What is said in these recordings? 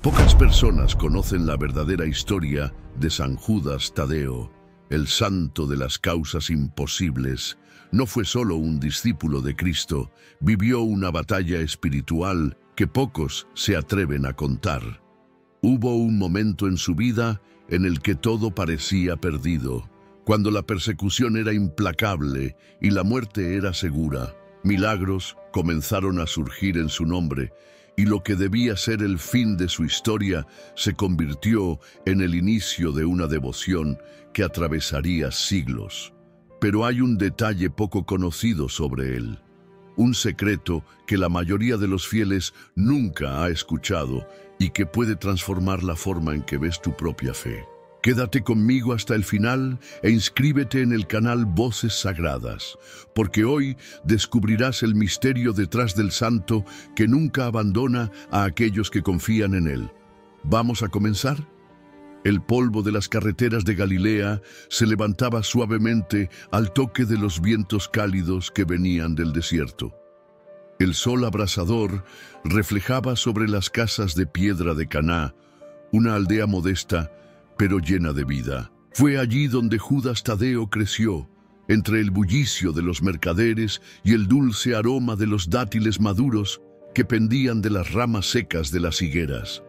Pocas personas conocen la verdadera historia de San Judas Tadeo, el santo de las causas imposibles. No fue solo un discípulo de Cristo, vivió una batalla espiritual que pocos se atreven a contar. Hubo un momento en su vida en el que todo parecía perdido, cuando la persecución era implacable y la muerte era segura. Milagros comenzaron a surgir en su nombre, y lo que debía ser el fin de su historia se convirtió en el inicio de una devoción que atravesaría siglos. Pero hay un detalle poco conocido sobre él, un secreto que la mayoría de los fieles nunca ha escuchado y que puede transformar la forma en que ves tu propia fe. Quédate conmigo hasta el final e inscríbete en el canal Voces Sagradas, porque hoy descubrirás el misterio detrás del santo que nunca abandona a aquellos que confían en él. ¿Vamos a comenzar? El polvo de las carreteras de Galilea se levantaba suavemente al toque de los vientos cálidos que venían del desierto. El sol abrasador reflejaba sobre las casas de piedra de Caná, una aldea modesta pero llena de vida. Fue allí donde Judas Tadeo creció, entre el bullicio de los mercaderes y el dulce aroma de los dátiles maduros que pendían de las ramas secas de las higueras.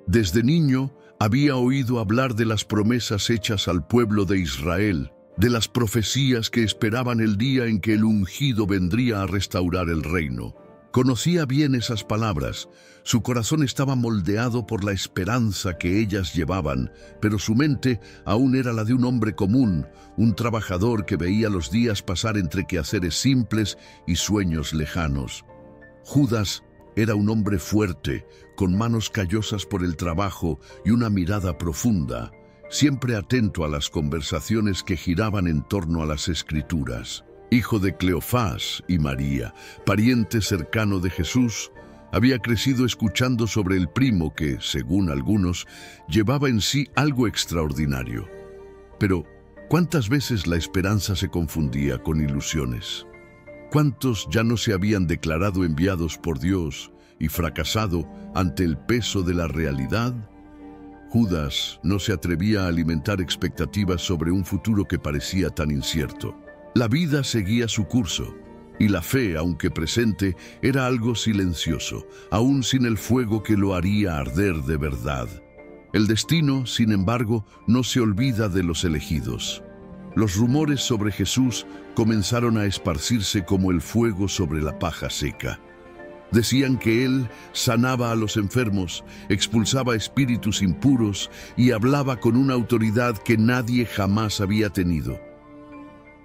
Desde niño había oído hablar de las promesas hechas al pueblo de Israel, de las profecías que esperaban el día en que el ungido vendría a restaurar el reino. Conocía bien esas palabras, su corazón estaba moldeado por la esperanza que ellas llevaban, pero su mente aún era la de un hombre común, un trabajador que veía los días pasar entre quehaceres simples y sueños lejanos. Judas era un hombre fuerte, con manos callosas por el trabajo y una mirada profunda, siempre atento a las conversaciones que giraban en torno a las Escrituras. Hijo de Cleofás y María, pariente cercano de Jesús, había crecido escuchando sobre el primo que, según algunos, llevaba en sí algo extraordinario. Pero, ¿cuántas veces la esperanza se confundía con ilusiones? ¿Cuántos ya no se habían declarado enviados por Dios y fracasado ante el peso de la realidad? Judas no se atrevía a alimentar expectativas sobre un futuro que parecía tan incierto. La vida seguía su curso, y la fe, aunque presente, era algo silencioso, aún sin el fuego que lo haría arder de verdad. El destino, sin embargo, no se olvida de los elegidos. Los rumores sobre Jesús comenzaron a esparcirse como el fuego sobre la paja seca. Decían que él sanaba a los enfermos, expulsaba espíritus impuros y hablaba con una autoridad que nadie jamás había tenido.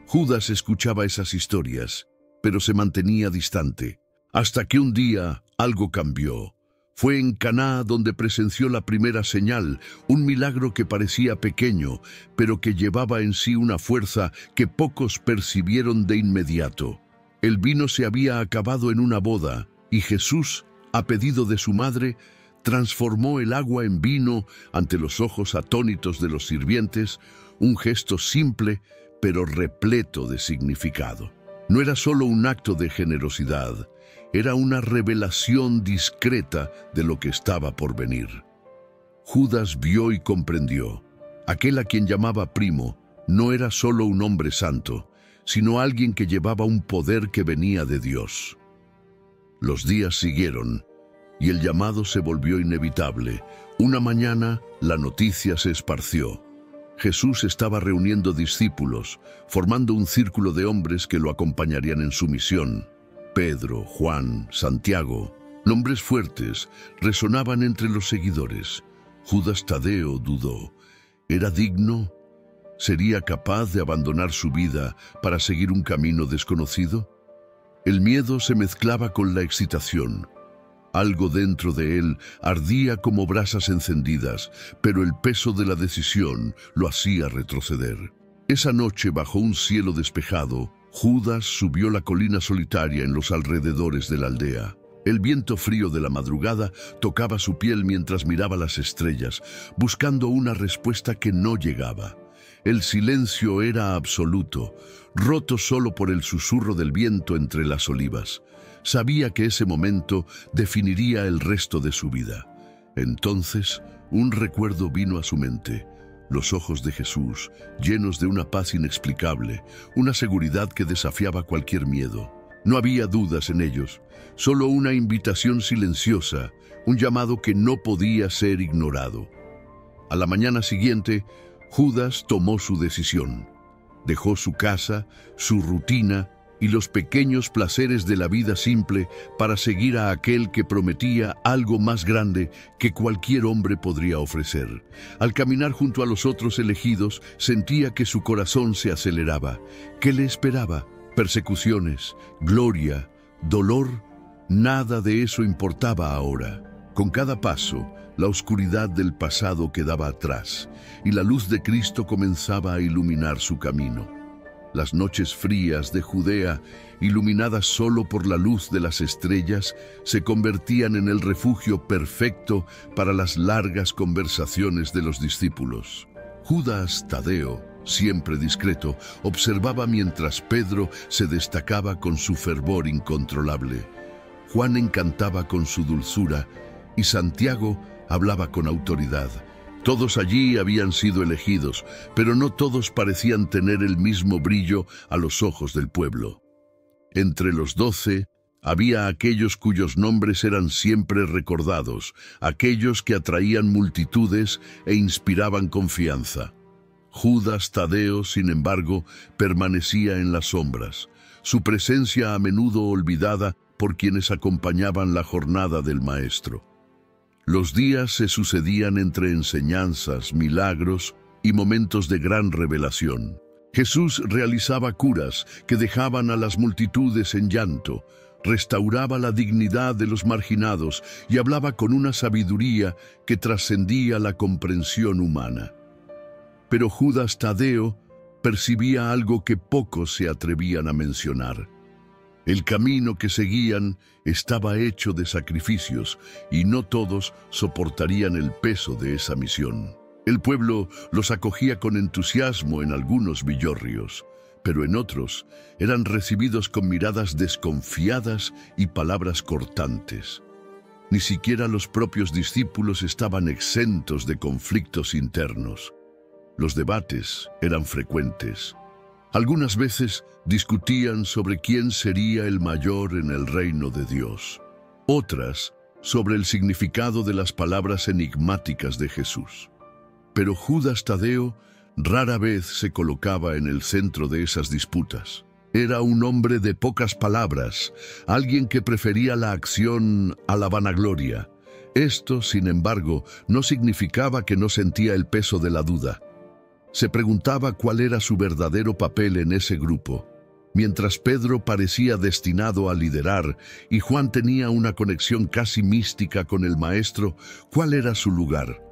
Judas escuchaba esas historias, pero se mantenía distante, hasta que un día algo cambió. Fue en Caná donde presenció la primera señal, un milagro que parecía pequeño, pero que llevaba en sí una fuerza que pocos percibieron de inmediato. El vino se había acabado en una boda, y Jesús, a pedido de su madre, transformó el agua en vino ante los ojos atónitos de los sirvientes, un gesto simple, pero repleto de significado. No era solo un acto de generosidad, era una revelación discreta de lo que estaba por venir. Judas vio y comprendió. Aquel a quien llamaba primo no era solo un hombre santo, sino alguien que llevaba un poder que venía de Dios. Los días siguieron, y el llamado se volvió inevitable. Una mañana, la noticia se esparció. Jesús estaba reuniendo discípulos, formando un círculo de hombres que lo acompañarían en su misión. Pedro, Juan, Santiago, nombres fuertes, resonaban entre los seguidores. Judas Tadeo dudó. ¿Era digno? ¿Sería capaz de abandonar su vida para seguir un camino desconocido? El miedo se mezclaba con la excitación. Algo dentro de él ardía como brasas encendidas, pero el peso de la decisión lo hacía retroceder. Esa noche, bajo un cielo despejado, Judas subió la colina solitaria en los alrededores de la aldea. El viento frío de la madrugada tocaba su piel mientras miraba las estrellas, buscando una respuesta que no llegaba. El silencio era absoluto, roto solo por el susurro del viento entre las olivas. Sabía que ese momento definiría el resto de su vida. Entonces, un recuerdo vino a su mente. Los ojos de Jesús, llenos de una paz inexplicable, una seguridad que desafiaba cualquier miedo. No había dudas en ellos, solo una invitación silenciosa, un llamado que no podía ser ignorado. A la mañana siguiente, Judas tomó su decisión. Dejó su casa, su rutina y los pequeños placeres de la vida simple para seguir a aquel que prometía algo más grande que cualquier hombre podría ofrecer. Al caminar junto a los otros elegidos, sentía que su corazón se aceleraba. ¿Qué le esperaba? Persecuciones, gloria, dolor. Nada de eso importaba ahora. Con cada paso, la oscuridad del pasado quedaba atrás y la luz de Cristo comenzaba a iluminar su camino. Las noches frías de Judea, iluminadas solo por la luz de las estrellas, se convertían en el refugio perfecto para las largas conversaciones de los discípulos. Judas Tadeo, siempre discreto, observaba mientras Pedro se destacaba con su fervor incontrolable. Juan encantaba con su dulzura y Santiago hablaba con autoridad. Todos allí habían sido elegidos, pero no todos parecían tener el mismo brillo a los ojos del pueblo. Entre los 12 había aquellos cuyos nombres eran siempre recordados, aquellos que atraían multitudes e inspiraban confianza. Judas Tadeo, sin embargo, permanecía en las sombras, su presencia a menudo olvidada por quienes acompañaban la jornada del Maestro. Los días se sucedían entre enseñanzas, milagros y momentos de gran revelación. Jesús realizaba curas que dejaban a las multitudes en llanto, restauraba la dignidad de los marginados y hablaba con una sabiduría que trascendía la comprensión humana. Pero Judas Tadeo percibía algo que pocos se atrevían a mencionar. El camino que seguían estaba hecho de sacrificios y no todos soportarían el peso de esa misión. El pueblo los acogía con entusiasmo en algunos villorrios, pero en otros eran recibidos con miradas desconfiadas y palabras cortantes. Ni siquiera los propios discípulos estaban exentos de conflictos internos. Los debates eran frecuentes. Algunas veces discutían sobre quién sería el mayor en el reino de Dios. Otras sobre el significado de las palabras enigmáticas de Jesús. Pero Judas Tadeo rara vez se colocaba en el centro de esas disputas. Era un hombre de pocas palabras, alguien que prefería la acción a la vanagloria. Esto, sin embargo, no significaba que no sentía el peso de la duda. Se preguntaba cuál era su verdadero papel en ese grupo. Mientras Pedro parecía destinado a liderar y Juan tenía una conexión casi mística con el Maestro, ¿cuál era su lugar?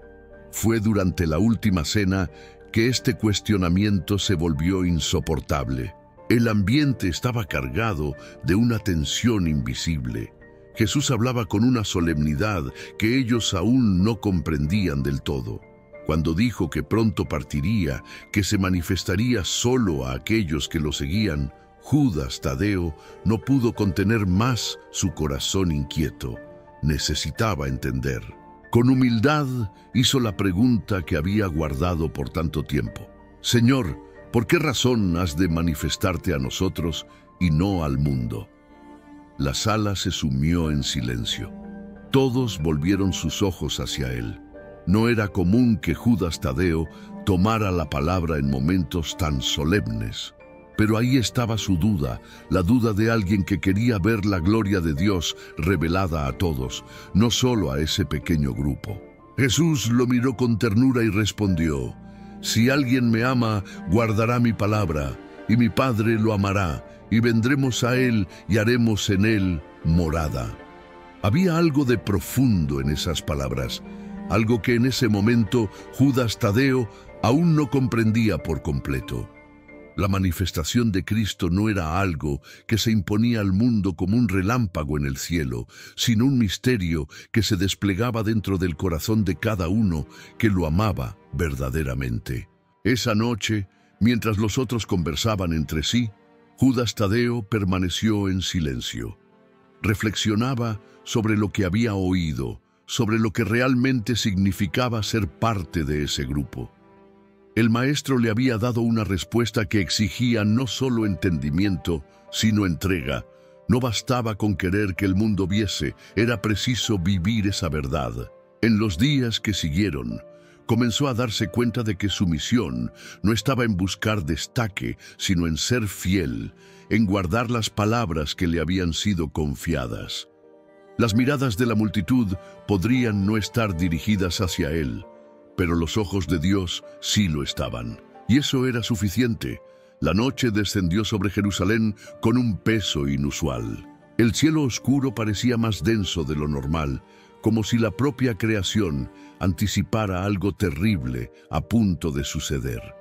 Fue durante la última cena que este cuestionamiento se volvió insoportable. El ambiente estaba cargado de una tensión invisible. Jesús hablaba con una solemnidad que ellos aún no comprendían del todo. Cuando dijo que pronto partiría, que se manifestaría solo a aquellos que lo seguían, Judas Tadeo no pudo contener más su corazón inquieto. Necesitaba entender. Con humildad hizo la pregunta que había guardado por tanto tiempo. Señor, ¿por qué razón has de manifestarte a nosotros y no al mundo? La sala se sumió en silencio. Todos volvieron sus ojos hacia él. No era común que Judas Tadeo tomara la palabra en momentos tan solemnes. Pero ahí estaba su duda, la duda de alguien que quería ver la gloria de Dios revelada a todos, no solo a ese pequeño grupo. Jesús lo miró con ternura y respondió: «Si alguien me ama, guardará mi palabra, y mi Padre lo amará, y vendremos a él y haremos en él morada». Había algo de profundo en esas palabras, algo que en ese momento Judas Tadeo aún no comprendía por completo. La manifestación de Cristo no era algo que se imponía al mundo como un relámpago en el cielo, sino un misterio que se desplegaba dentro del corazón de cada uno que lo amaba verdaderamente. Esa noche, mientras los otros conversaban entre sí, Judas Tadeo permaneció en silencio. Reflexionaba sobre lo que había oído, sobre lo que realmente significaba ser parte de ese grupo. El maestro le había dado una respuesta que exigía no solo entendimiento, sino entrega. No bastaba con querer que el mundo viese, era preciso vivir esa verdad. En los días que siguieron, comenzó a darse cuenta de que su misión no estaba en buscar destaque, sino en ser fiel, en guardar las palabras que le habían sido confiadas. Las miradas de la multitud podrían no estar dirigidas hacia él, pero los ojos de Dios sí lo estaban. Y eso era suficiente. La noche descendió sobre Jerusalén con un peso inusual. El cielo oscuro parecía más denso de lo normal, como si la propia creación anticipara algo terrible a punto de suceder.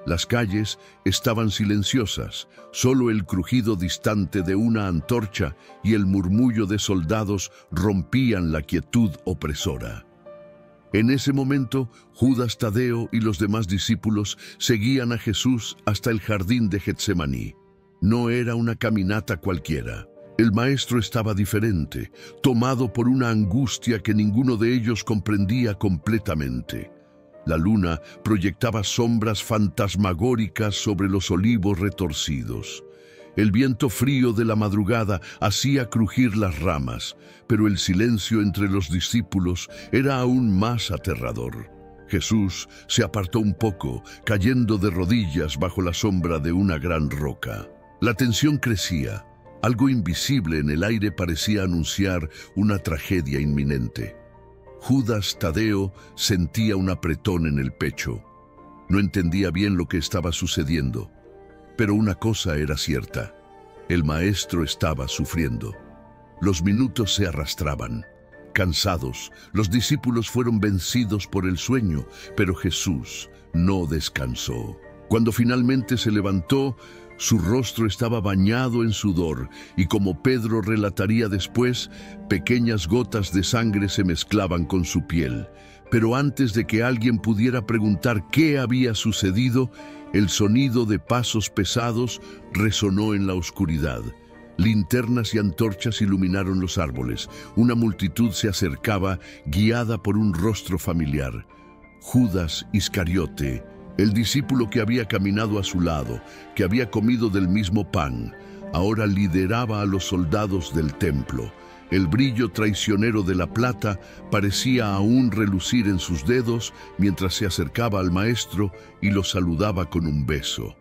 Las calles estaban silenciosas, solo el crujido distante de una antorcha y el murmullo de soldados rompían la quietud opresora. En ese momento, Judas Tadeo y los demás discípulos seguían a Jesús hasta el jardín de Getsemaní. No era una caminata cualquiera. El maestro estaba diferente, tomado por una angustia que ninguno de ellos comprendía completamente. La luna proyectaba sombras fantasmagóricas sobre los olivos retorcidos. El viento frío de la madrugada hacía crujir las ramas, pero el silencio entre los discípulos era aún más aterrador. Jesús se apartó un poco, cayendo de rodillas bajo la sombra de una gran roca. La tensión crecía. Algo invisible en el aire parecía anunciar una tragedia inminente. Judas Tadeo sentía un apretón en el pecho. No entendía bien lo que estaba sucediendo. Pero una cosa era cierta, el maestro estaba sufriendo. Los minutos se arrastraban. Cansados, los discípulos fueron vencidos por el sueño, pero Jesús no descansó. Cuando finalmente se levantó, su rostro estaba bañado en sudor y, como Pedro relataría después, pequeñas gotas de sangre se mezclaban con su piel. Pero antes de que alguien pudiera preguntar qué había sucedido, el sonido de pasos pesados resonó en la oscuridad. Linternas y antorchas iluminaron los árboles. Una multitud se acercaba, guiada por un rostro familiar. Judas Iscariote, el discípulo que había caminado a su lado, que había comido del mismo pan, ahora lideraba a los soldados del templo. El brillo traicionero de la plata parecía aún relucir en sus dedos mientras se acercaba al maestro y lo saludaba con un beso.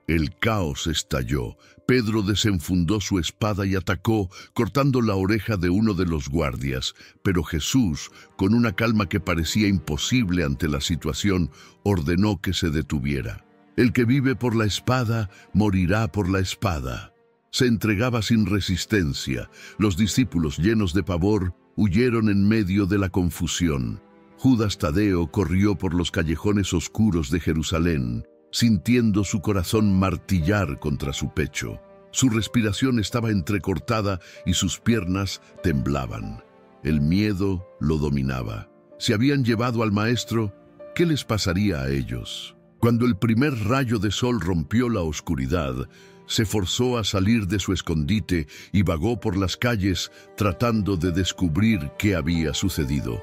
El caos estalló. Pedro desenfundó su espada y atacó, cortando la oreja de uno de los guardias. Pero Jesús, con una calma que parecía imposible ante la situación, ordenó que se detuviera. El que vive por la espada, morirá por la espada. Se entregaba sin resistencia. Los discípulos, llenos de pavor, huyeron en medio de la confusión. Judas Tadeo corrió por los callejones oscuros de Jerusalén, sintiendo su corazón martillar contra su pecho. Su respiración estaba entrecortada y sus piernas temblaban. El miedo lo dominaba. Si habían llevado al maestro, ¿qué les pasaría a ellos? Cuando el primer rayo de sol rompió la oscuridad, se forzó a salir de su escondite y vagó por las calles tratando de descubrir qué había sucedido.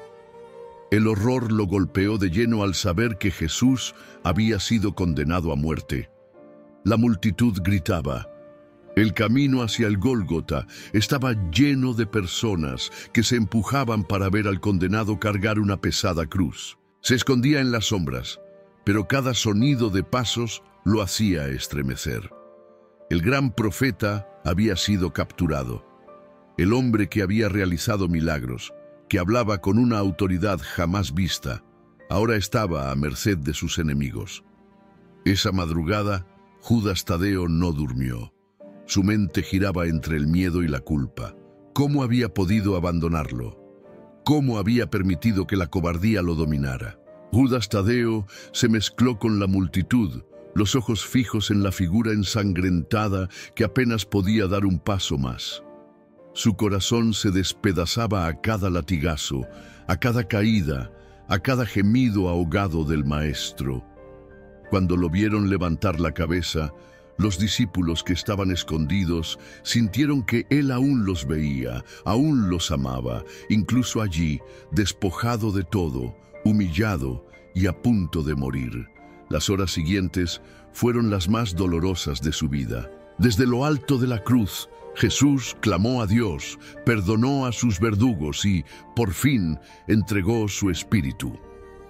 El horror lo golpeó de lleno al saber que Jesús había sido condenado a muerte. La multitud gritaba. El camino hacia el Gólgota estaba lleno de personas que se empujaban para ver al condenado cargar una pesada cruz. Se escondía en las sombras, pero cada sonido de pasos lo hacía estremecer. El gran profeta había sido capturado. El hombre que había realizado milagros, que hablaba con una autoridad jamás vista, ahora estaba a merced de sus enemigos. Esa madrugada, Judas Tadeo no durmió. Su mente giraba entre el miedo y la culpa. ¿Cómo había podido abandonarlo? ¿Cómo había permitido que la cobardía lo dominara? Judas Tadeo se mezcló con la multitud, los ojos fijos en la figura ensangrentada que apenas podía dar un paso más. Su corazón se despedazaba a cada latigazo, a cada caída, a cada gemido ahogado del maestro. Cuando lo vieron levantar la cabeza, Los discípulos que estaban escondidos sintieron que él aún los veía, aún los amaba, incluso allí, despojado de todo, humillado y a punto de morir. Las horas siguientes fueron las más dolorosas de su vida. Desde lo alto de la cruz, Jesús clamó a Dios, perdonó a sus verdugos y, por fin, entregó su espíritu.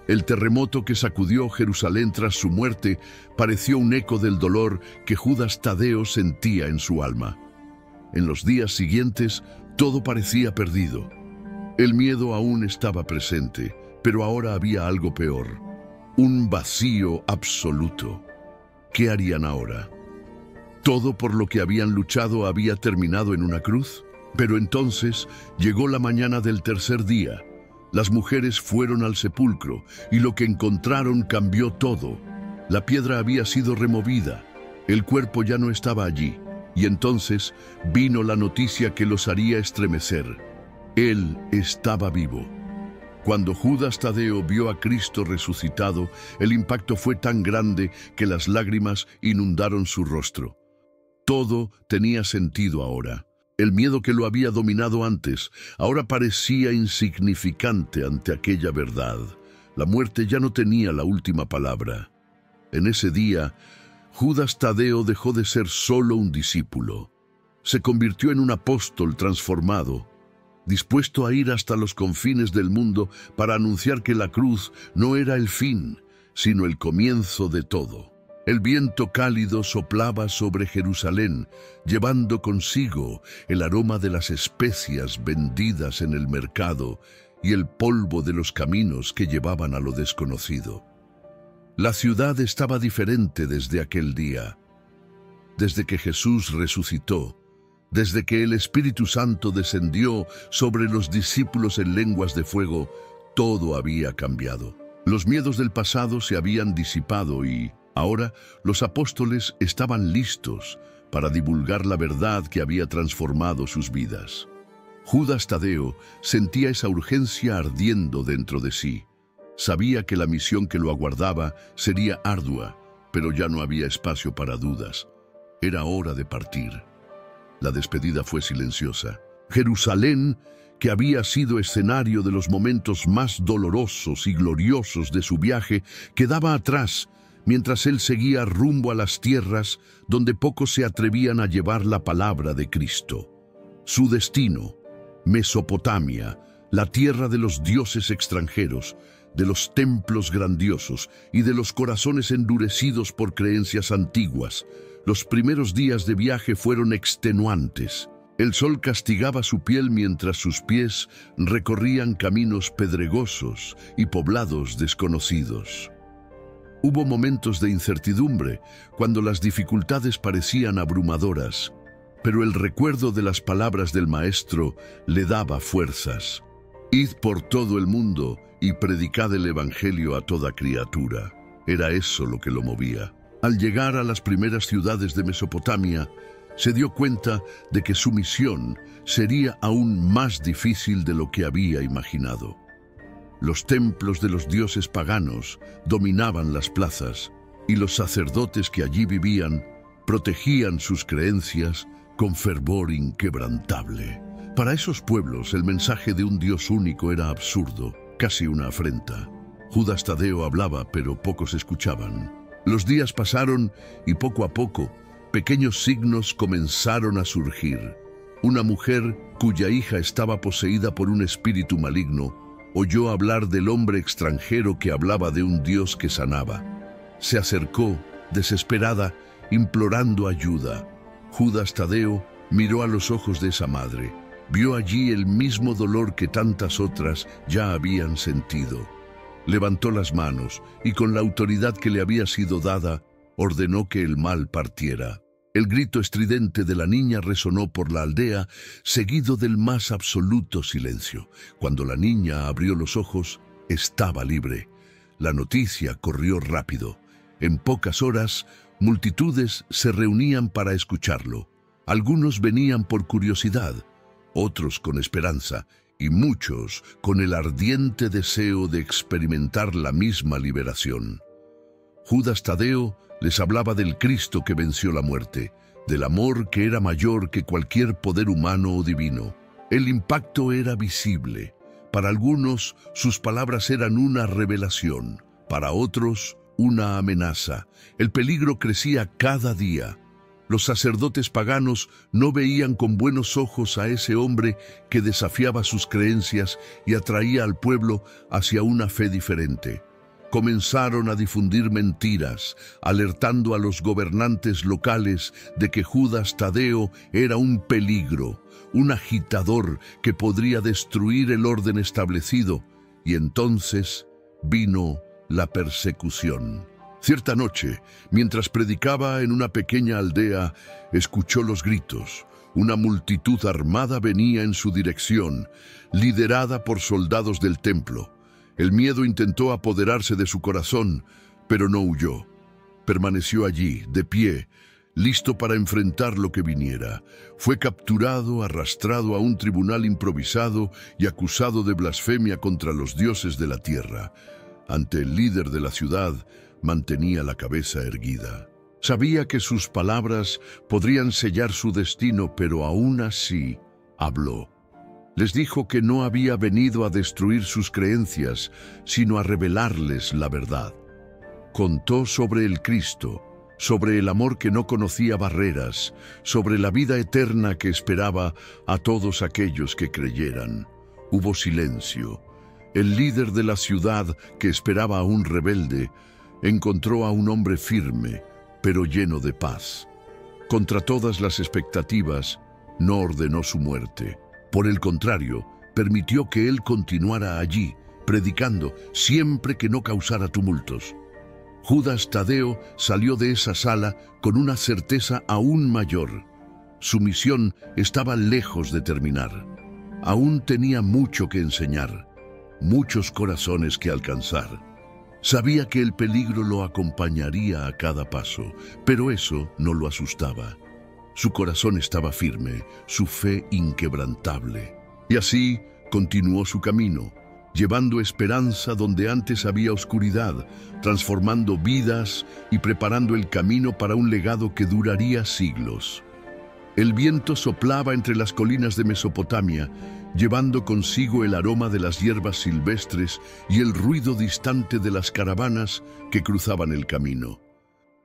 El terremoto que sacudió Jerusalén tras su muerte pareció un eco del dolor que Judas Tadeo sentía en su alma. En los días siguientes, todo parecía perdido. El miedo aún estaba presente, pero ahora había algo peor: un vacío absoluto. ¿Qué harían ahora? ¿Todo por lo que habían luchado había terminado en una cruz? Pero entonces llegó la mañana del tercer día. Las mujeres fueron al sepulcro y lo que encontraron cambió todo. La piedra había sido removida, el cuerpo ya no estaba allí, y entonces vino la noticia que los haría estremecer. Él estaba vivo. Cuando Judas Tadeo vio a Cristo resucitado, el impacto fue tan grande que las lágrimas inundaron su rostro. Todo tenía sentido ahora. El miedo que lo había dominado antes ahora parecía insignificante ante aquella verdad. La muerte ya no tenía la última palabra. En ese día, Judas Tadeo dejó de ser solo un discípulo. Se convirtió en un apóstol transformado, dispuesto a ir hasta los confines del mundo para anunciar que la cruz no era el fin, sino el comienzo de todo. El viento cálido soplaba sobre Jerusalén, llevando consigo el aroma de las especias vendidas en el mercado y el polvo de los caminos que llevaban a lo desconocido. La ciudad estaba diferente desde aquel día. Desde que Jesús resucitó, desde que el Espíritu Santo descendió sobre los discípulos en lenguas de fuego, todo había cambiado. Los miedos del pasado se habían disipado y ahora los apóstoles estaban listos para divulgar la verdad que había transformado sus vidas. Judas Tadeo sentía esa urgencia ardiendo dentro de sí. Sabía que la misión que lo aguardaba sería ardua, pero ya no había espacio para dudas. Era hora de partir. La despedida fue silenciosa. Jerusalén, que había sido escenario de los momentos más dolorosos y gloriosos de su viaje, quedaba atrás, mientras él seguía rumbo a las tierras donde pocos se atrevían a llevar la palabra de Cristo. Su destino, Mesopotamia, la tierra de los dioses extranjeros, de los templos grandiosos y de los corazones endurecidos por creencias antiguas. Los primeros días de viaje fueron extenuantes. El sol castigaba su piel mientras sus pies recorrían caminos pedregosos y poblados desconocidos. Hubo momentos de incertidumbre, cuando las dificultades parecían abrumadoras, pero el recuerdo de las palabras del Maestro le daba fuerzas. Id por todo el mundo y predicad el Evangelio a toda criatura. Era eso lo que lo movía. Al llegar a las primeras ciudades de Mesopotamia, se dio cuenta de que su misión sería aún más difícil de lo que había imaginado. Los templos de los dioses paganos dominaban las plazas y los sacerdotes que allí vivían protegían sus creencias con fervor inquebrantable. Para esos pueblos el mensaje de un Dios único era absurdo, casi una afrenta. Judas Tadeo hablaba, pero pocos escuchaban. Los días pasaron y poco a poco pequeños signos comenzaron a surgir. Una mujer cuya hija estaba poseída por un espíritu maligno oyó hablar del hombre extranjero que hablaba de un Dios que sanaba. Se acercó, desesperada, implorando ayuda. Judas Tadeo miró a los ojos de esa madre. Vio allí el mismo dolor que tantas otras ya habían sentido. Levantó las manos y con la autoridad que le había sido dada, ordenó que el mal partiera. El grito estridente de la niña resonó por la aldea, seguido del más absoluto silencio. Cuando la niña abrió los ojos, estaba libre. La noticia corrió rápido. En pocas horas, multitudes se reunían para escucharlo. Algunos venían por curiosidad, otros con esperanza, y muchos con el ardiente deseo de experimentar la misma liberación. Judas Tadeo les hablaba del Cristo que venció la muerte, del amor que era mayor que cualquier poder humano o divino. El impacto era visible. Para algunos, sus palabras eran una revelación, para otros, una amenaza. El peligro crecía cada día. Los sacerdotes paganos no veían con buenos ojos a ese hombre que desafiaba sus creencias y atraía al pueblo hacia una fe diferente. Comenzaron a difundir mentiras, alertando a los gobernantes locales de que Judas Tadeo era un peligro, un agitador que podría destruir el orden establecido, y entonces vino la persecución. Cierta noche, mientras predicaba en una pequeña aldea, escuchó los gritos. Una multitud armada venía en su dirección, liderada por soldados del templo. El miedo intentó apoderarse de su corazón, pero no huyó. Permaneció allí, de pie, listo para enfrentar lo que viniera. Fue capturado, arrastrado a un tribunal improvisado y acusado de blasfemia contra los dioses de la tierra. Ante el líder de la ciudad, mantenía la cabeza erguida. Sabía que sus palabras podrían sellar su destino, pero aún así habló. Les dijo que no había venido a destruir sus creencias, sino a revelarles la verdad. Contó sobre el Cristo, sobre el amor que no conocía barreras, sobre la vida eterna que esperaba a todos aquellos que creyeran. Hubo silencio. El líder de la ciudad, que esperaba a un rebelde, encontró a un hombre firme, pero lleno de paz. Contra todas las expectativas, no ordenó su muerte. Por el contrario, permitió que él continuara allí, predicando, siempre que no causara tumultos. Judas Tadeo salió de esa sala con una certeza aún mayor. Su misión estaba lejos de terminar. Aún tenía mucho que enseñar, muchos corazones que alcanzar. Sabía que el peligro lo acompañaría a cada paso, pero eso no lo asustaba. Su corazón estaba firme, su fe inquebrantable. Y así continuó su camino, llevando esperanza donde antes había oscuridad, transformando vidas y preparando el camino para un legado que duraría siglos. El viento soplaba entre las colinas de Mesopotamia, llevando consigo el aroma de las hierbas silvestres y el ruido distante de las caravanas que cruzaban el camino.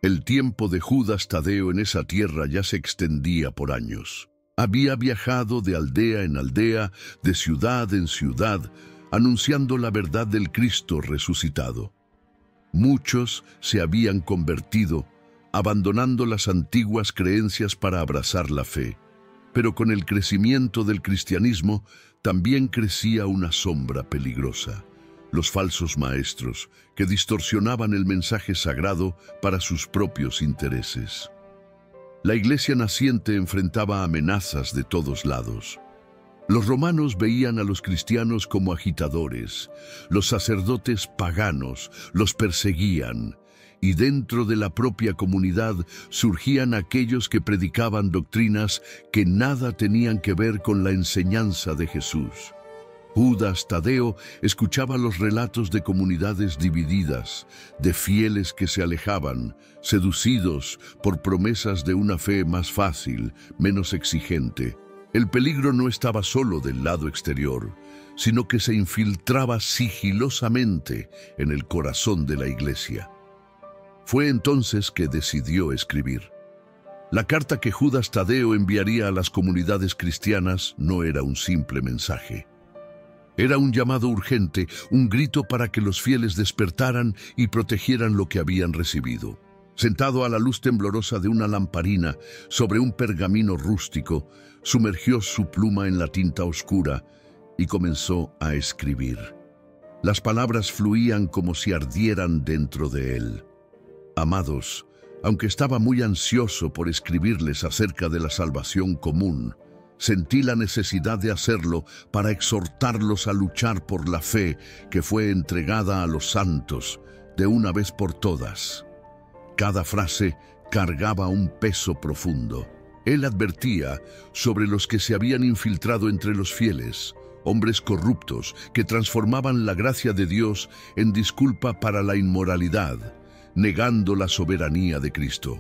El tiempo de Judas Tadeo en esa tierra ya se extendía por años. Había viajado de aldea en aldea, de ciudad en ciudad, anunciando la verdad del Cristo resucitado. Muchos se habían convertido, abandonando las antiguas creencias para abrazar la fe. Pero con el crecimiento del cristianismo también crecía una sombra peligrosa: los falsos maestros, que distorsionaban el mensaje sagrado para sus propios intereses. La iglesia naciente enfrentaba amenazas de todos lados. Los romanos veían a los cristianos como agitadores, los sacerdotes paganos los perseguían, y dentro de la propia comunidad surgían aquellos que predicaban doctrinas que nada tenían que ver con la enseñanza de Jesús. Judas Tadeo escuchaba los relatos de comunidades divididas, de fieles que se alejaban, seducidos por promesas de una fe más fácil, menos exigente. El peligro no estaba solo del lado exterior, sino que se infiltraba sigilosamente en el corazón de la iglesia. Fue entonces que decidió escribir. La carta que Judas Tadeo enviaría a las comunidades cristianas no era un simple mensaje. Era un llamado urgente, un grito para que los fieles despertaran y protegieran lo que habían recibido. Sentado a la luz temblorosa de una lamparina sobre un pergamino rústico, sumergió su pluma en la tinta oscura y comenzó a escribir. Las palabras fluían como si ardieran dentro de él. Amados, aunque estaba muy ansioso por escribirles acerca de la salvación común, sentí la necesidad de hacerlo para exhortarlos a luchar por la fe que fue entregada a los santos de una vez por todas. Cada frase cargaba un peso profundo. Él advertía sobre los que se habían infiltrado entre los fieles, hombres corruptos que transformaban la gracia de Dios en disculpa para la inmoralidad, negando la soberanía de Cristo.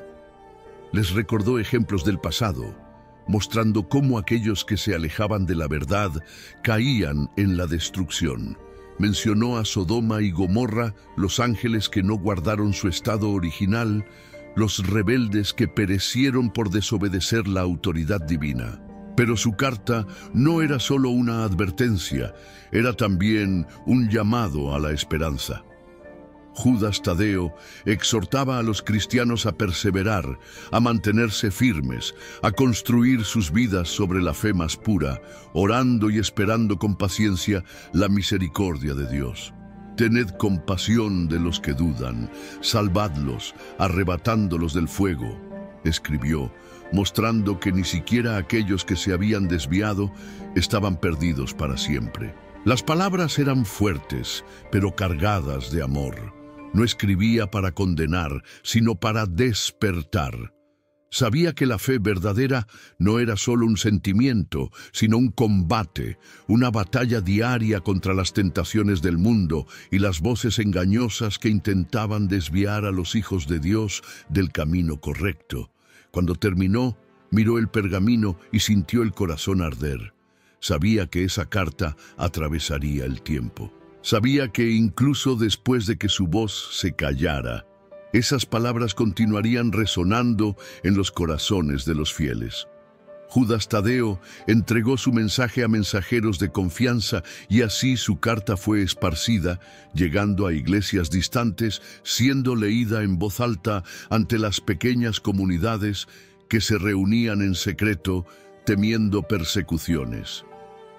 Les recordó ejemplos del pasado, mostrando cómo aquellos que se alejaban de la verdad caían en la destrucción. Mencionó a Sodoma y Gomorra, los ángeles que no guardaron su estado original, los rebeldes que perecieron por desobedecer la autoridad divina. Pero su carta no era solo una advertencia, era también un llamado a la esperanza. Judas Tadeo exhortaba a los cristianos a perseverar, a mantenerse firmes, a construir sus vidas sobre la fe más pura, orando y esperando con paciencia la misericordia de Dios. Tened compasión de los que dudan, salvadlos, arrebatándolos del fuego, escribió, mostrando que ni siquiera aquellos que se habían desviado estaban perdidos para siempre. Las palabras eran fuertes, pero cargadas de amor. No escribía para condenar, sino para despertar. Sabía que la fe verdadera no era solo un sentimiento, sino un combate, una batalla diaria contra las tentaciones del mundo y las voces engañosas que intentaban desviar a los hijos de Dios del camino correcto. Cuando terminó, miró el pergamino y sintió el corazón arder. Sabía que esa carta atravesaría el tiempo. Sabía que incluso después de que su voz se callara, esas palabras continuarían resonando en los corazones de los fieles. Judas Tadeo entregó su mensaje a mensajeros de confianza y así su carta fue esparcida, llegando a iglesias distantes, siendo leída en voz alta ante las pequeñas comunidades que se reunían en secreto, temiendo persecuciones.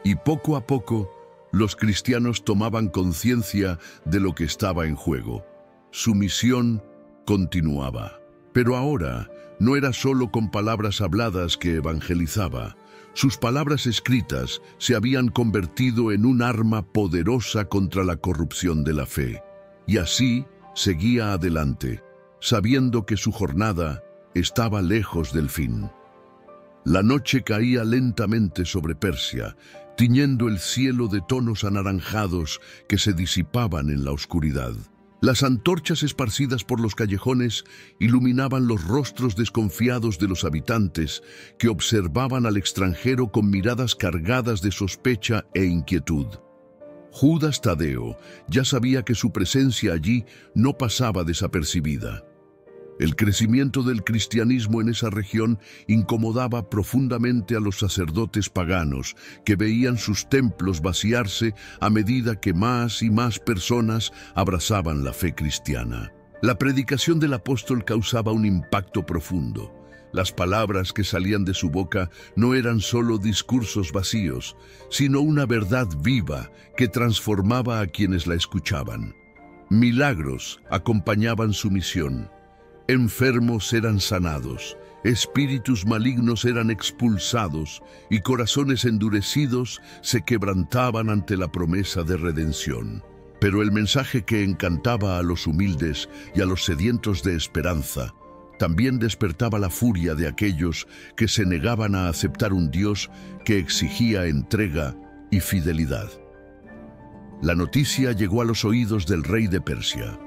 Y poco a poco, los cristianos tomaban conciencia de lo que estaba en juego. Su misión continuaba. Pero ahora no era solo con palabras habladas que evangelizaba. Sus palabras escritas se habían convertido en un arma poderosa contra la corrupción de la fe. Y así seguía adelante, sabiendo que su jornada estaba lejos del fin. La noche caía lentamente sobre Persia, tiñendo el cielo de tonos anaranjados que se disipaban en la oscuridad. Las antorchas esparcidas por los callejones iluminaban los rostros desconfiados de los habitantes que observaban al extranjero con miradas cargadas de sospecha e inquietud. Judas Tadeo ya sabía que su presencia allí no pasaba desapercibida. El crecimiento del cristianismo en esa región incomodaba profundamente a los sacerdotes paganos, que veían sus templos vaciarse a medida que más y más personas abrazaban la fe cristiana. La predicación del apóstol causaba un impacto profundo. Las palabras que salían de su boca no eran solo discursos vacíos, sino una verdad viva que transformaba a quienes la escuchaban. Milagros acompañaban su misión. Enfermos eran sanados, espíritus malignos eran expulsados y corazones endurecidos se quebrantaban ante la promesa de redención. Pero el mensaje que encantaba a los humildes y a los sedientos de esperanza también despertaba la furia de aquellos que se negaban a aceptar un Dios que exigía entrega y fidelidad. La noticia llegó a los oídos del rey de Persia.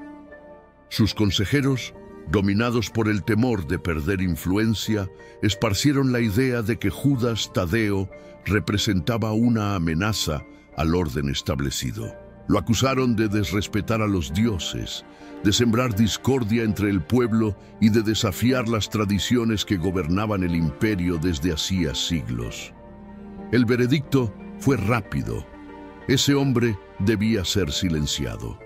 Sus consejeros, dominados por el temor de perder influencia, esparcieron la idea de que Judas Tadeo representaba una amenaza al orden establecido. Lo acusaron de desrespetar a los dioses, de sembrar discordia entre el pueblo y de desafiar las tradiciones que gobernaban el imperio desde hacía siglos. El veredicto fue rápido. Ese hombre debía ser silenciado.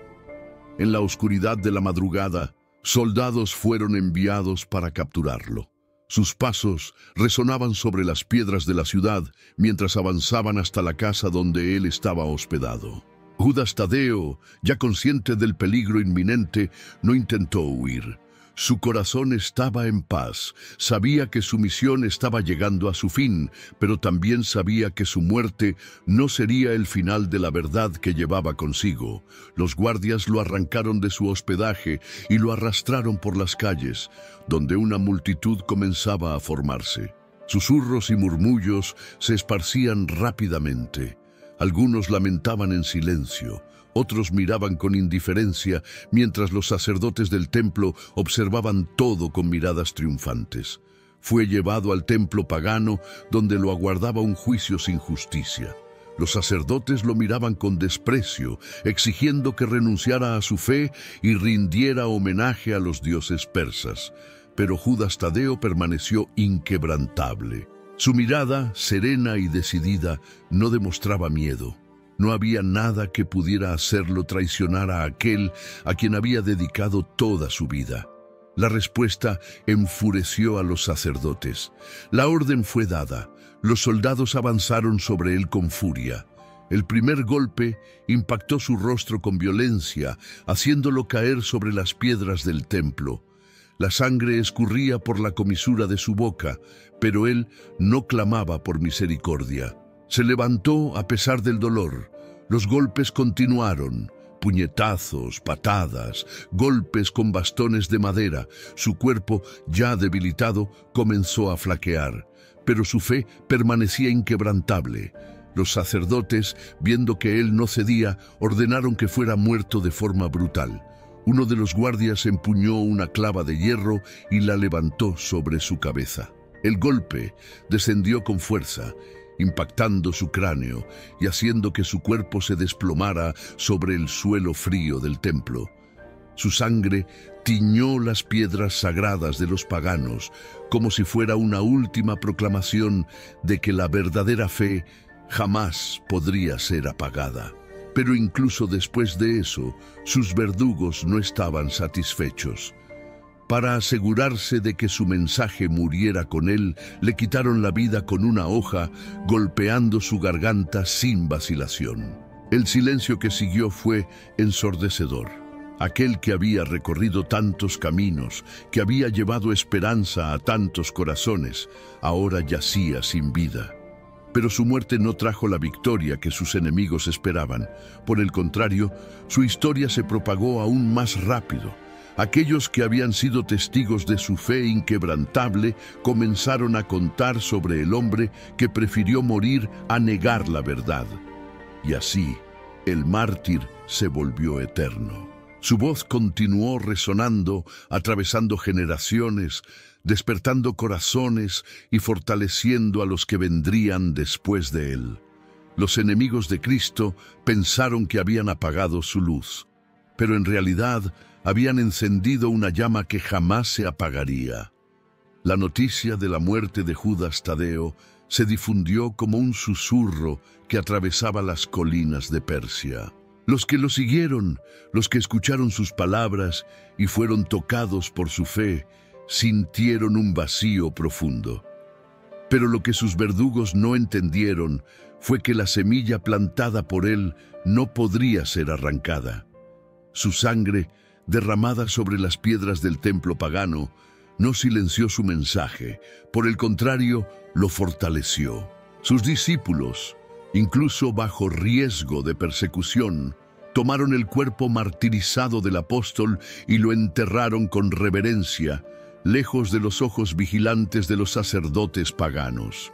En la oscuridad de la madrugada, soldados fueron enviados para capturarlo. Sus pasos resonaban sobre las piedras de la ciudad mientras avanzaban hasta la casa donde él estaba hospedado. Judas Tadeo, ya consciente del peligro inminente, no intentó huir. Su corazón estaba en paz, sabía que su misión estaba llegando a su fin, pero también sabía que su muerte no sería el final de la verdad que llevaba consigo. Los guardias lo arrancaron de su hospedaje y lo arrastraron por las calles, donde una multitud comenzaba a formarse. Susurros y murmullos se esparcían rápidamente. Algunos lamentaban en silencio, Otros miraban con indiferencia, mientras los sacerdotes del templo observaban todo con miradas triunfantes. Fue llevado al templo pagano, donde lo aguardaba un juicio sin justicia. Los sacerdotes lo miraban con desprecio, exigiendo que renunciara a su fe y rindiera homenaje a los dioses persas. Pero Judas Tadeo permaneció inquebrantable. Su mirada, serena y decidida, no demostraba miedo. No había nada que pudiera hacerlo traicionar a aquel a quien había dedicado toda su vida. La respuesta enfureció a los sacerdotes. La orden fue dada. Los soldados avanzaron sobre él con furia. El primer golpe impactó su rostro con violencia, haciéndolo caer sobre las piedras del templo. La sangre escurría por la comisura de su boca, pero él no clamaba por misericordia. Se levantó a pesar del dolor. Los golpes continuaron. Puñetazos, patadas, golpes con bastones de madera. Su cuerpo, ya debilitado, comenzó a flaquear, pero su fe permanecía inquebrantable. Los sacerdotes, viendo que él no cedía, ordenaron que fuera muerto de forma brutal. Uno de los guardias empuñó una clava de hierro y la levantó sobre su cabeza. El golpe descendió con fuerza, impactando su cráneo y haciendo que su cuerpo se desplomara sobre el suelo frío del templo. Su sangre tiñó las piedras sagradas de los paganos, como si fuera una última proclamación de que la verdadera fe jamás podría ser apagada. Pero incluso después de eso, sus verdugos no estaban satisfechos. Para asegurarse de que su mensaje muriera con él, le quitaron la vida con una hoja, golpeando su garganta sin vacilación. El silencio que siguió fue ensordecedor. Aquel que había recorrido tantos caminos, que había llevado esperanza a tantos corazones, ahora yacía sin vida. Pero su muerte no trajo la victoria que sus enemigos esperaban. Por el contrario, su historia se propagó aún más rápido. Aquellos que habían sido testigos de su fe inquebrantable comenzaron a contar sobre el hombre que prefirió morir a negar la verdad. Y así, el mártir se volvió eterno. Su voz continuó resonando, atravesando generaciones, despertando corazones y fortaleciendo a los que vendrían después de él. Los enemigos de Cristo pensaron que habían apagado su luz, pero en realidad habían encendido una llama que jamás se apagaría. La noticia de la muerte de Judas Tadeo se difundió como un susurro que atravesaba las colinas de Persia. Los que lo siguieron, los que escucharon sus palabras y fueron tocados por su fe, sintieron un vacío profundo. Pero lo que sus verdugos no entendieron fue que la semilla plantada por él no podría ser arrancada. Su sangre, derramada sobre las piedras del templo pagano, no silenció su mensaje, por el contrario, lo fortaleció. Sus discípulos, incluso bajo riesgo de persecución, tomaron el cuerpo martirizado del apóstol y lo enterraron con reverencia, lejos de los ojos vigilantes de los sacerdotes paganos.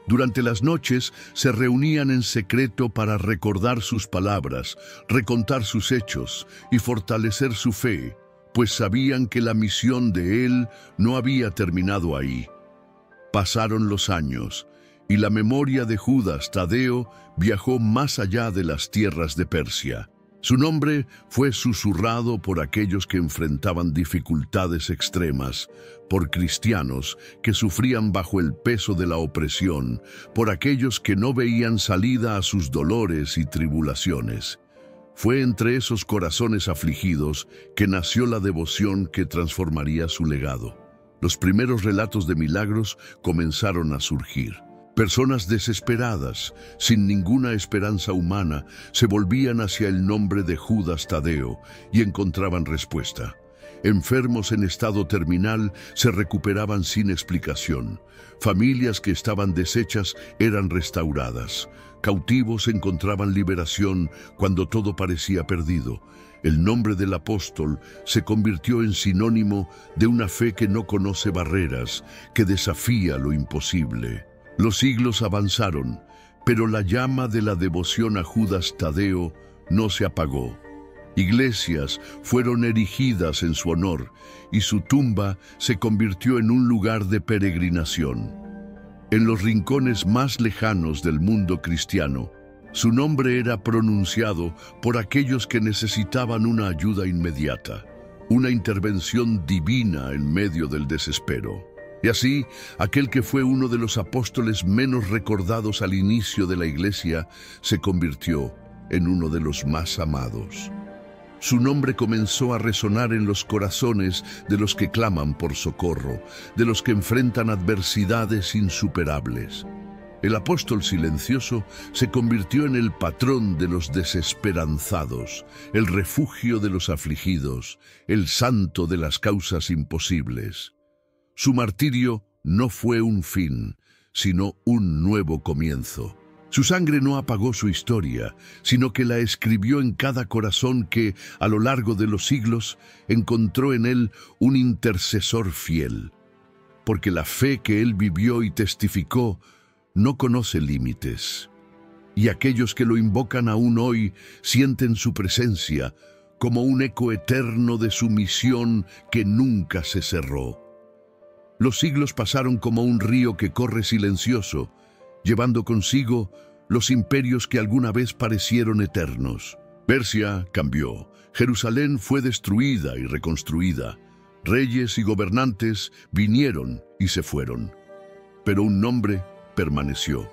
Durante las noches se reunían en secreto para recordar sus palabras, recontar sus hechos y fortalecer su fe, pues sabían que la misión de él no había terminado ahí. Pasaron los años y la memoria de Judas Tadeo viajó más allá de las tierras de Persia. Su nombre fue susurrado por aquellos que enfrentaban dificultades extremas, por cristianos que sufrían bajo el peso de la opresión, por aquellos que no veían salida a sus dolores y tribulaciones. Fue entre esos corazones afligidos que nació la devoción que transformaría su legado. Los primeros relatos de milagros comenzaron a surgir. Personas desesperadas, sin ninguna esperanza humana, se volvían hacia el nombre de Judas Tadeo y encontraban respuesta. Enfermos en estado terminal se recuperaban sin explicación. Familias que estaban deshechas eran restauradas. Cautivos encontraban liberación cuando todo parecía perdido. El nombre del apóstol se convirtió en sinónimo de una fe que no conoce barreras, que desafía lo imposible. Los siglos avanzaron, pero la llama de la devoción a Judas Tadeo no se apagó. Iglesias fueron erigidas en su honor y su tumba se convirtió en un lugar de peregrinación. En los rincones más lejanos del mundo cristiano, su nombre era pronunciado por aquellos que necesitaban una ayuda inmediata, una intervención divina en medio del desespero. Y así, aquel que fue uno de los apóstoles menos recordados al inicio de la Iglesia se convirtió en uno de los más amados. Su nombre comenzó a resonar en los corazones de los que claman por socorro, de los que enfrentan adversidades insuperables. El apóstol silencioso se convirtió en el patrón de los desesperanzados, el refugio de los afligidos, el santo de las causas imposibles. Su martirio no fue un fin, sino un nuevo comienzo. Su sangre no apagó su historia, sino que la escribió en cada corazón que, a lo largo de los siglos, encontró en él un intercesor fiel. Porque la fe que él vivió y testificó no conoce límites. Y aquellos que lo invocan aún hoy sienten su presencia como un eco eterno de su misión que nunca se cerró. Los siglos pasaron como un río que corre silencioso, llevando consigo los imperios que alguna vez parecieron eternos. Persia cambió, Jerusalén fue destruida y reconstruida, reyes y gobernantes vinieron y se fueron. Pero un nombre permaneció,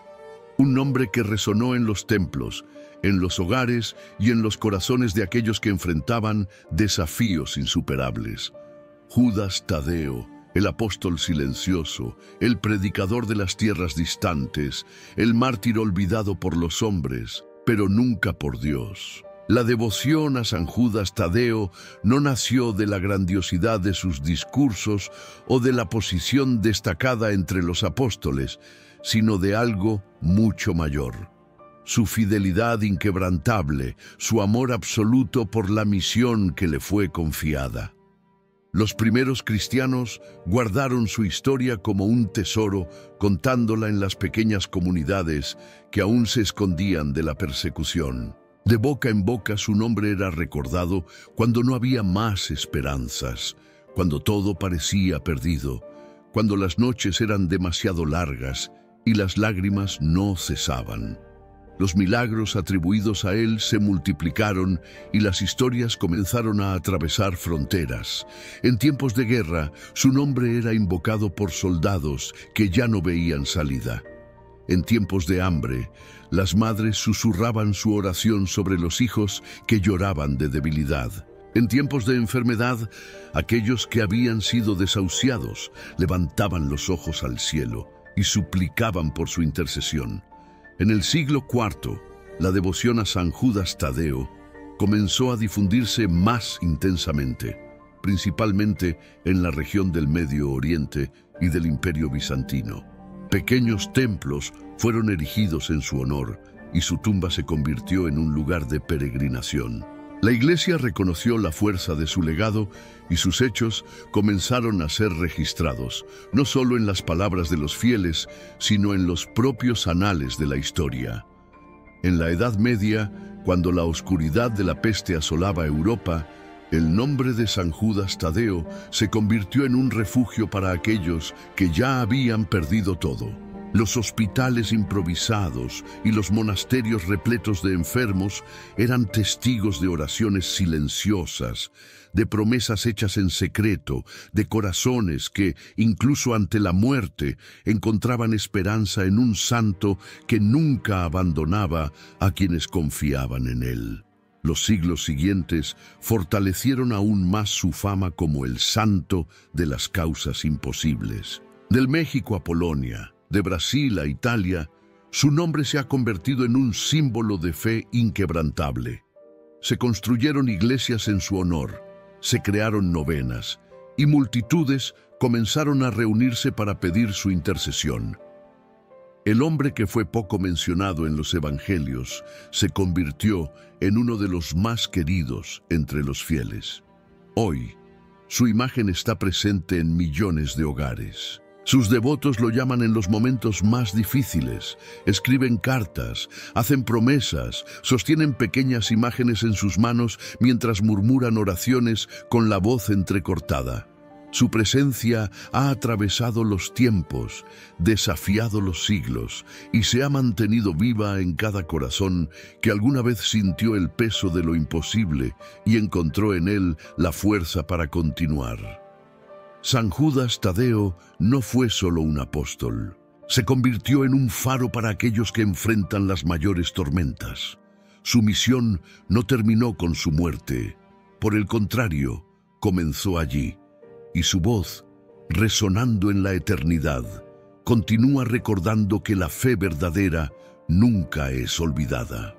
un nombre que resonó en los templos, en los hogares y en los corazones de aquellos que enfrentaban desafíos insuperables. Judas Tadeo, el apóstol silencioso, el predicador de las tierras distantes, el mártir olvidado por los hombres, pero nunca por Dios. La devoción a San Judas Tadeo no nació de la grandiosidad de sus discursos o de la posición destacada entre los apóstoles, sino de algo mucho mayor. Su fidelidad inquebrantable, su amor absoluto por la misión que le fue confiada. Los primeros cristianos guardaron su historia como un tesoro, contándola en las pequeñas comunidades que aún se escondían de la persecución. De boca en boca su nombre era recordado cuando no había más esperanzas, cuando todo parecía perdido, cuando las noches eran demasiado largas y las lágrimas no cesaban. Los milagros atribuidos a él se multiplicaron y las historias comenzaron a atravesar fronteras. En tiempos de guerra, su nombre era invocado por soldados que ya no veían salida. En tiempos de hambre, las madres susurraban su oración sobre los hijos que lloraban de debilidad. En tiempos de enfermedad, aquellos que habían sido desahuciados levantaban los ojos al cielo y suplicaban por su intercesión. En el siglo IV, la devoción a San Judas Tadeo comenzó a difundirse más intensamente, principalmente en la región del Medio Oriente y del Imperio Bizantino. Pequeños templos fueron erigidos en su honor y su tumba se convirtió en un lugar de peregrinación. La Iglesia reconoció la fuerza de su legado y sus hechos comenzaron a ser registrados, no solo en las palabras de los fieles, sino en los propios anales de la historia. En la Edad Media, cuando la oscuridad de la peste asolaba Europa, el nombre de San Judas Tadeo se convirtió en un refugio para aquellos que ya habían perdido todo. Los hospitales improvisados y los monasterios repletos de enfermos eran testigos de oraciones silenciosas, de promesas hechas en secreto, de corazones que, incluso ante la muerte, encontraban esperanza en un santo que nunca abandonaba a quienes confiaban en él. Los siglos siguientes fortalecieron aún más su fama como el santo de las causas imposibles. Del México a Polonia, de Brasil a Italia, su nombre se ha convertido en un símbolo de fe inquebrantable. Se construyeron iglesias en su honor, se crearon novenas, y multitudes comenzaron a reunirse para pedir su intercesión. El hombre que fue poco mencionado en los evangelios se convirtió en uno de los más queridos entre los fieles. Hoy, su imagen está presente en millones de hogares. Sus devotos lo llaman en los momentos más difíciles, escriben cartas, hacen promesas, sostienen pequeñas imágenes en sus manos mientras murmuran oraciones con la voz entrecortada. Su presencia ha atravesado los tiempos, desafiado los siglos y se ha mantenido viva en cada corazón que alguna vez sintió el peso de lo imposible y encontró en él la fuerza para continuar. San Judas Tadeo no fue solo un apóstol. Se convirtió en un faro para aquellos que enfrentan las mayores tormentas. Su misión no terminó con su muerte. Por el contrario, comenzó allí. Y su voz, resonando en la eternidad, continúa recordando que la fe verdadera nunca es olvidada.